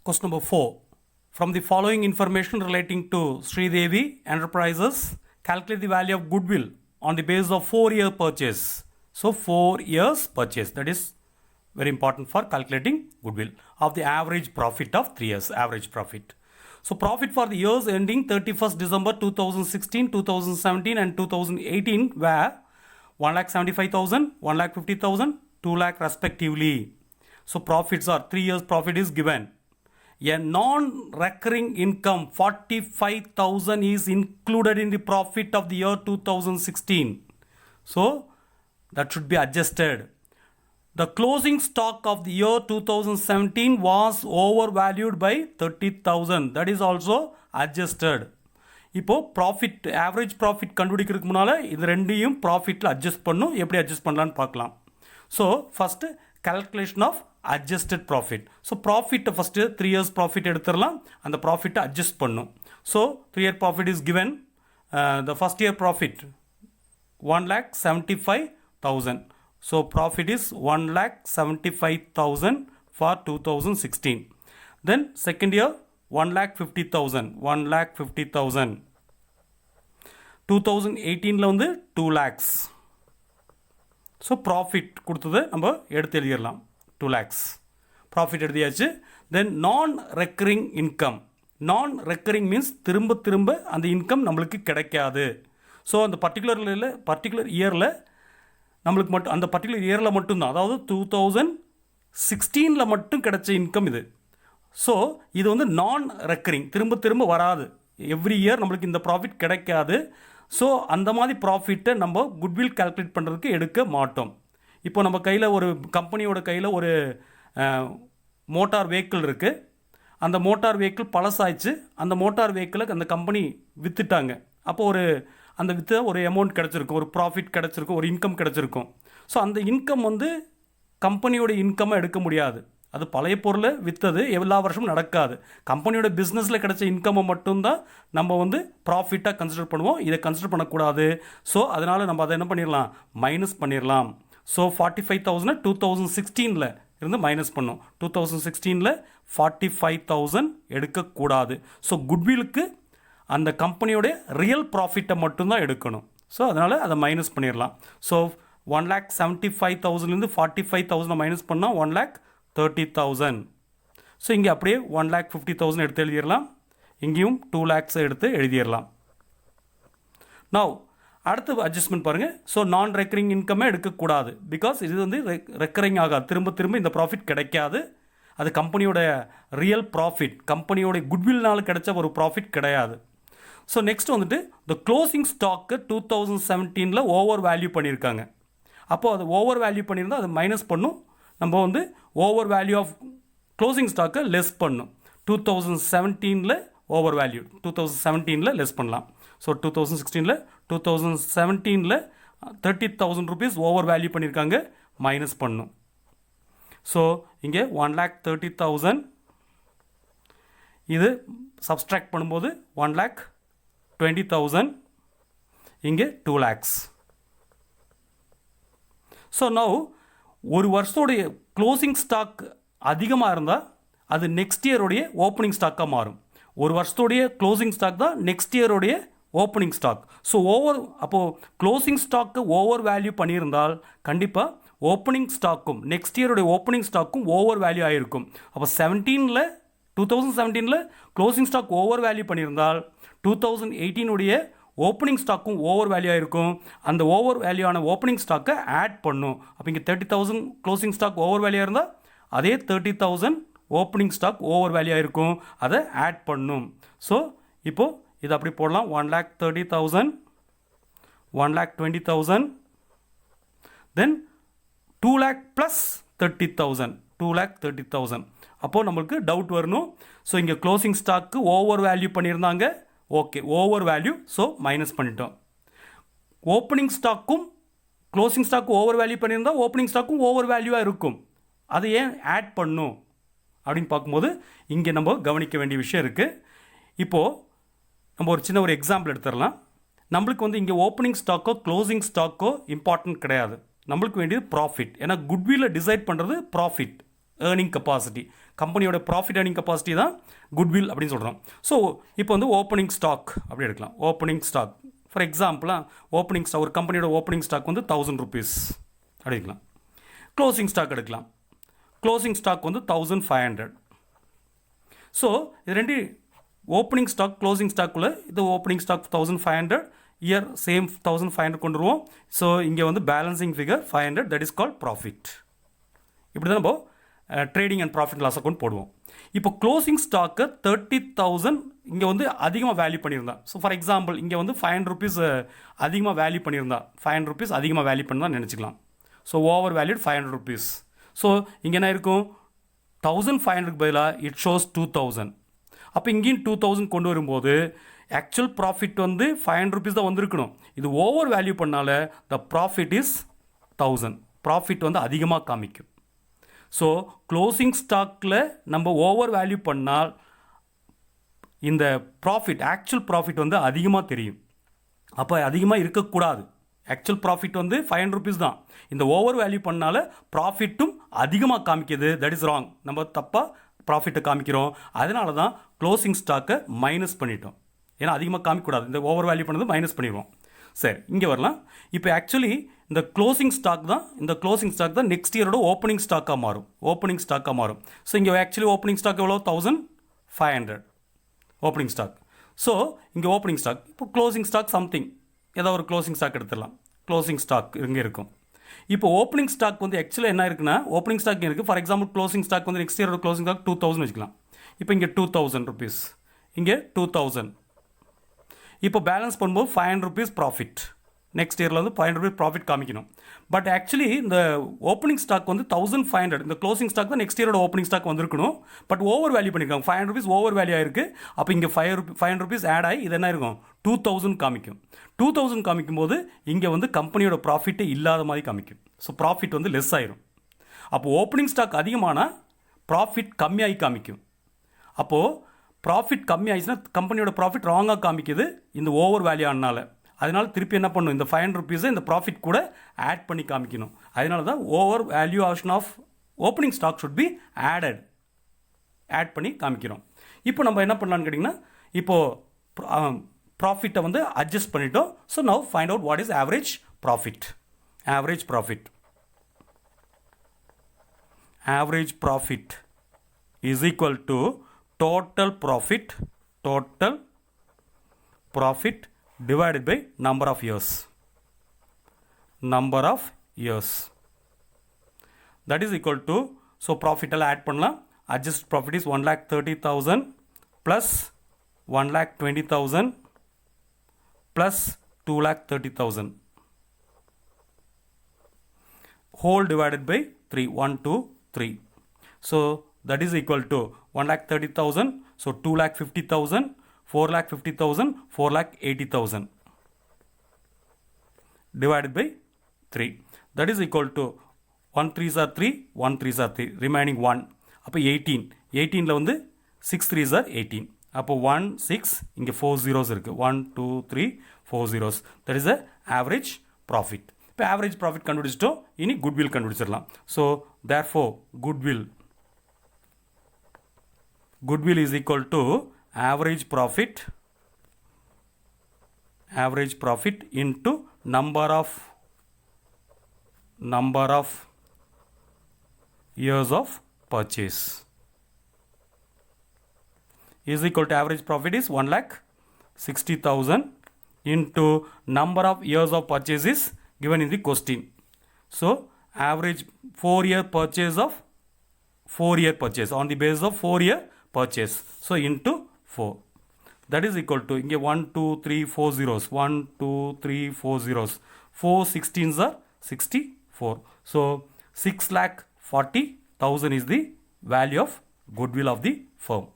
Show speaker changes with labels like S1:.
S1: Question number 4. From the following information relating to Sridevi Enterprises, calculate the value of goodwill on the basis of 4-year purchase. So 4 years purchase, that is very important for calculating goodwill of the average profit of 3 years, average profit. So profit for the years ending 31st December 2016, 2017 and 2018 were 1,75,000, 1,50,000, 2 lakh respectively. So profits are 3 years profit is given. A non-recurring income 45,000 is included in the profit of the year 2016. So that should be adjusted. The closing stock of the year 2017 was overvalued by 30,000. That is also adjusted. இப்போ profit average profit கண்டுபிடிக்கிறதுக்கு முன்னால் இது ரெண்டையும் ப்ராஃபிட்டில் adjust பண்ணும். எப்படி adjust பண்ணலான்னு பார்க்கலாம். So first calculation of adjusted profit. So ப்ராஃபிட்டை ஃபஸ்ட்டு 3 years ப்ராஃபிட் எடுத்துடலாம். அந்த ப்ராஃபிட்டை அட்ஜஸ்ட் பண்ணும். So 3 year profit is given. The first year profit 1,75,000. So profit is 1,75,000 for 2016. Then second year 1,50,000. 1,50,000. 2018 வந்து 2 lakhs. So profit கொடுத்தது நம்ம எடுத்து எழுதிடலாம் 2 lakhs. Profit எடுத்தியாச்சு. Then non-recurring income. Non-recurring means திரும்ப அந்த இன்கம் நம்மளுக்கு கிடைக்காது. ஸோ அந்த பர்டிகுலர் இயரில் நம்மளுக்கு மட்டும் அந்த பர்டிகுலர் இயரில் மட்டும்தான், அதாவது 2016 மட்டும் கிடைச்ச இன்கம் இது. ஸோ இது வந்து நான் ரெக்கரிங், திரும்ப வராது. எவ்ரி இயர் நம்மளுக்கு இந்த ப்ராஃபிட் கிடைக்காது. ஸோ அந்த மாதிரி ப்ராஃபிட்டை நம்ம குட்வில் கால்குலேட் பண்ணுறதுக்கு எடுக்க மாட்டோம். இப்போ நம்ம கையில் ஒரு கம்பெனியோட கையில் ஒரு மோட்டார் வெஹிக்கிள் இருக்குது. அந்த மோட்டார் வெஹிக்கிள் பழசாயிடுச்சு. அந்த மோட்டார் வெஹிக்கிளை அந்த கம்பெனி விற்றுட்டாங்க. அப்போ அந்த விற்று ஒரு அமௌண்ட் கிடச்சிருக்கும், ஒரு ப்ராஃபிட் கிடச்சிருக்கும், ஒரு இன்கம் கிடச்சிருக்கும். ஸோ அந்த இன்கம் வந்து கம்பெனியோட இன்கம்மை எடுக்க முடியாது. அது பழைய பொருளை விற்றது எல்லா வருஷமும் நடக்காது. கம்பெனியோட பிஸ்னஸில் கிடைச்ச இன்கம்மை மட்டும்தான் நம்ம வந்து ப்ராஃபிட்டாக கன்சிடர் பண்ணுவோம். இதை கன்சிடர் பண்ணக்கூடாது. ஸோ அதனால் நம்ம அதை என்ன பண்ணிடலாம், மைனஸ் பண்ணிடலாம். ஸோ 45,000 2016 இருந்து மைனஸ் பண்ணும். 2016 45,000 எடுக்கக்கூடாது. ஸோ குட்விலுக்கு அந்த கம்பெனியோடைய ரியல் ப்ராஃபிட்டை மட்டும்தான் எடுக்கணும். ஸோ அதனால் அதை மைனஸ் பண்ணிடலாம். ஸோ 1,75,000 45,000 மைனஸ் பண்ணால் 1,30,000. ஸோ இங்கே அப்படியே 1,50,000 எடுத்து எழுதிடலாம். இங்கேயும் 2 lakhs எடுத்து எழுதிடலாம். நவ் அடுத்த அட்ஜஸ்ட்மெண்ட் பாருங்கள். ஸோ நான் ரெக்கரிங் இன்கமே எடுக்கக்கூடாது. பிகாஸ் இது வந்து ரெக்கரிங் ஆகாது. திரும்ப இந்த ப்ராஃபிட் கிடைக்காது. அது கம்பெனியோட ரியல் ப்ராஃபிட், கம்பெனியோட குட்வில்னால் கிடைச்ச ஒரு ப்ராஃபிட் கிடையாது. ஸோ நெக்ஸ்ட் வந்துட்டு இந்த க்ளோசிங் ஸ்டாக்கு 2017 ஓவர் வேல்யூ பண்ணியிருக்காங்க. அப்போது அது ஓவர் வேல்யூ பண்ணியிருந்தால் அது மைனஸ் பண்ணும். நம்ம வந்து ஓவர் வேல்யூ ஆஃப் க்ளோசிங் ஸ்டாக்கை லெஸ் பண்ணும். 2017 ஓவர் வேல்யூ 2017 லெஸ் பண்ணலாம். ஸோ 2017 30,000 rupees ஓவர் வேல்யூ பண்ணியிருக்காங்க, மைனஸ் பண்ணும். ஸோ இங்கே 1,30,000 இது சப்ஸ்ட்ராக்ட் பண்ணும்போது 1,20,000, இங்கே 2 lakhs. ஸோ நவ் ஒரு வருஷத்தோடைய க்ளோசிங் ஸ்டாக் அதிகமாக இருந்தால் அது நெக்ஸ்ட் இயருடைய ஓப்பனிங் ஸ்டாக்காக மாறும். ஒரு வருஷத்தோடைய க்ளோசிங் ஸ்டாக் தான் நெக்ஸ்ட் இயருடைய ஓப்பனிங் ஸ்டாக். ஸோ அப்போது க்ளோசிங் ஸ்டாக்கு ஓவர் வேல்யூ பண்ணியிருந்தால் கண்டிப்பாக ஓப்பனிங் ஸ்டாக்கும் நெக்ஸ்ட் இயருடைய ஓப்பனிங் ஸ்டாக்கும் ஓவர் வேல்யூ ஆகிருக்கும். அப்போ 2017 க்ளோசிங் ஸ்டாக் ஓவர் வேல்யூ பண்ணியிருந்தால் 2018 ஓப்பனிங் ஸ்டாக்கும் ஓவர் வேல்யூ ஆகிருக்கும். அந்த ஓவர் வேல்யூ ஆன ஓப்பனிங் ஸ்டாக்கை ஆட் பண்ணும். அப்போ இங்கே 30,000 க்ளோசிங் ஸ்டாக் ஓவர் வேல்யூ இருந்தால் அதே 30,000 ஓப்பனிங் ஸ்டாக் ஓவர் வேல்யூ ஆகிருக்கும், அதை ஆட் பண்ணும். ஸோ இப்போது இது அப்படி போடலாம். 1,30,000, 1,20,000, தென் 2 lakh ப்ளஸ் 30,000, 2,30,000. அப்போது நம்மளுக்கு டவுட் வரணும். ஸோ இங்கே க்ளோசிங் ஸ்டாக்கு ஓவர் வேல்யூ பண்ணியிருந்தாங்க, okay over value, so minus பண்ணிட்டோம். ஓப்பனிங் ஸ்டாக்கும் க்ளோசிங் ஸ்டாக்கும் ஓவர் வேல்யூ பண்ணியிருந்தால் ஓப்பனிங் ஸ்டாக்கும் ஓவர் வேல்யூவாக இருக்கும். அதை ஏன் ஆட் பண்ணும் அப்படின்னு பார்க்கும்போது இங்கே நம்ம கவனிக்க வேண்டிய விஷயம் இருக்குது. இப்போது நம்ம ஒரு சின்ன எக்ஸாம்பிள் எடுத்துடலாம். நம்மளுக்கு வந்து இங்கே ஓப்பனிங் ஸ்டாக்கோ க்ளோசிங் ஸ்டாக்கோ இம்பார்ட்டன்ட் கிடையாது. நம்மளுக்கு வேண்டியது ப்ராஃபிட். ஏன்னா குட்வில்லை டிசைட் பண்ணுறது ப்ராஃபிட். ஏர்னிங் கெப்பாசிட்டி, கம்பெனியோட ப்ராஃபிட் ஏர்னிங் கெப்பாசிட்டி தான் குட்வில் அப்படின்னு சொல்கிறோம். ஸோ இப்போ வந்து ஓப்பனிங் ஸ்டாக் அப்படி எடுக்கலாம். ஓப்பனிங் ஸ்டாக் ஃபார் எக்ஸாம்பிளாக ஓப்பனிங் ஸ்டாக், ஒரு கம்பெனியோட ஓப்பனிங் ஸ்டாக் வந்து 1000 rupees அப்படி எடுக்கலாம். க்ளோசிங் ஸ்டாக் எடுக்கலாம். க்ளோசிங் ஸ்டாக் வந்து 1500. ஸோ இது ரெண்டு ஓப்பனிங் ஸ்டாக் க்ளோசிங் ஸ்டாக்குள்ள இது ஓப்பனிங் ஸ்டாக் 1500, இயர் சேம் 1500 கொண்டு வருவோம். ஸோ இங்கே வந்து balancing figure 500, that is called profit. இப்படி தான் நம்ம trading and profit loss account போடுவோம். இப்போ க்ளோசிங் ஸ்டாக்கு 30,000 இங்கே வந்து அதிகமாக வேல்யூ பண்ணியிருந்தா, ஸோ ஃபார் எக்ஸாம்பிள் இங்கே வந்து 500 rupees அதிகமாக வேல்யூ பண்ணியிருந்தா, 500 rupees அதிகமாக வேல்யூ பண்ணி நினச்சிக்கலாம். So over valued 500 rupees. So இங்கே என்ன இருக்கும், 1500 பதிலாக இட் ஷோஸ் 2000. அப்போ இங்கேயும் 2000 கொண்டு வரும்போது ஆக்சுவல் ப்ராஃபிட் வந்து 500 rupees தான் வந்திருக்கணும். இது ஓவர் வேல்யூ பண்ணால த ப்ராஃபிட் இஸ் 1000. ப்ராஃபிட் வந்து அதிகமாக காமிக்கும். ஸோ க்ளோசிங் ஸ்டாக்கில் நம்ம ஓவர் வேல்யூ பண்ணால் இந்த ப்ராஃபிட் ஆக்சுவல் ப்ராஃபிட் வந்து அதிகமாக தெரியும். அப்போ அதிகமாக இருக்கக்கூடாது. ஆக்சுவல் ப்ராஃபிட் வந்து 500 rupees தான். இந்த ஓவர் வேல்யூ பண்ணால ப்ராஃபிட்டும் அதிகமாக காமிக்குது. That is wrong. நம்ம தப்பாக ப்ராஃபிட்டை காமிக்கிறோம். அதனால தான் க்ளோசிங் ஸ்டாக்கை மைனஸ் பண்ணிட்டோம். ஏன்னா அதிகமாக காமிக்கக்கூடாது. இந்த ஓவர் வேல்யூ பண்ணது மைனஸ் பண்ணிடுவோம். சரி, இங்கே வரலாம். இப்போ ஆக்சுவலி இந்த க்ளோசிங் ஸ்டாக் தான் நெக்ஸ்ட் இயரோட ஓப்பனிங் ஸ்டாக்காக மாறும். ஸோ இங்கே ஆக்சுவலி ஓப்பனிங் ஸ்டாக் எவ்வளோ, 1500 ஓப்பனிங் ஸ்டாக். ஸோ இங்கே ஓப்பனிங் ஸ்டாக், இப்போ க்ளோசிங் ஸ்டாக் சம்திங் ஏதாவது ஒரு க்ளோசிங் ஸ்டாக் எடுத்துடலாம். க்ளோசிங் ஸ்டாக் இங்கே இருக்கும். இப்போ ஓப்பனிங் ஸ்டாக் வந்து ஆக்சுவலாக என்ன இருக்குன்னா, ஓப்பனிங் ஸ்டாக் இருக்குது. ஃபார் எக்ஸாம்பிள் க்ளோசிங் ஸ்டாக் வந்து நெக்ஸ்ட் இயரோட க்ளோசிங் ஸ்டாக் 2000 வச்சுக்கலாம். இப்போ இங்கே 2000 rupees, இங்கே 2000. இப்போ பேலன்ஸ் பண்ணும்போது 500 rupees ப்ராஃபிட். நெக்ஸ்ட் இயரில் வந்து 500 rupees ப்ராஃபிட் காமிக்கணும். பட் ஆக்சுவலி இந்த ஓப்பனிங் ஸ்டாக் வந்து 1500, இந்த க்ளோசிங் ஸ்டாக் தான் நெக்ஸ்ட் இயரோட ஓப்பனிங் ஸ்டாக் வந்திருக்கணும். பட் ஓவர் வேல்யூ பண்ணியிருக்காங்க. 500 rupees ஓவர் வேல்யூ ஆயிருக்கு. அப்போ இங்கே 500 rupees ஆட் ஆகி இது என்ன இருக்கும், 2000 காமிக்கும். 2000 காமிக்கும் போது இங்கே வந்து கம்பெனியோட ப்ராஃபிட்டே இல்லாத மாதிரி காமிக்கும். ஸோ ப்ராஃபிட் வந்து லெஸ் ஆயிரும். அப்போ ஓப்பனிங் ஸ்டாக் அதிகமானால் ப்ராஃபிட் கம்மியாகி காமிக்கும். அப்போது ப்ராஃபிட் கம்மி ஆயிடுச்சுன்னா கம்பெனியோட ப்ராஃபிட் ராங்காக காமிக்குது இந்த ஓவர் வேல்யூ ஆனால. அதனால திருப்பி என்ன பண்ணணும், இந்த 500 rupees இந்த ப்ராஃபிட் கூட ஆட் பண்ணி காமிக்கணும். அதனால தான் over valuation of opening stock should be add பண்ணி காமிக்கிறோம். இப்போ நம்ம என்ன பண்ணலான்னு கேட்டிங்கன்னா, இப்போது ப்ராஃபிட்டை வந்து அட்ஜஸ்ட் பண்ணிட்டோம். So now find out what is average profit. Average profit is equal to total profit divided by number of years. That is equal to, so profit alla add பண்ணலாம். adjusted profit is 1,30,000 plus 1,20,000 plus 2,30,000 whole divided by 3, 1, 2, 3. So that is equal to 1,30,000, so 2,50,000, 4,50,000, 4,80,000 divided by 3. That is equal to 1 3s are 3, 1 3s are 3, remaining 1. அப்போ 18. 18ல வந்து 6 3s are 18. அப்போ 1 6, இங்கே 4 zeros இருக்குது. 1 2 3 4 zeros. That is the average profit. இப்போ average profit கண்டுபிடிச்சிட்டோம். இனி goodwill கண்டுபிடிச்சிடலாம். So therefore goodwill is equal to average profit into number of years of purchase is equal to average profit is 1,60,000 into number of years of purchase is given in the question. So average 4-year purchase on the basis of 4-year purchase. So into 4. That is equal to, inge 1 2 3 4 zeros, 1 2 3 4 zeros, 4 16s are 64. So 6,40,000 is the value of goodwill of the firm.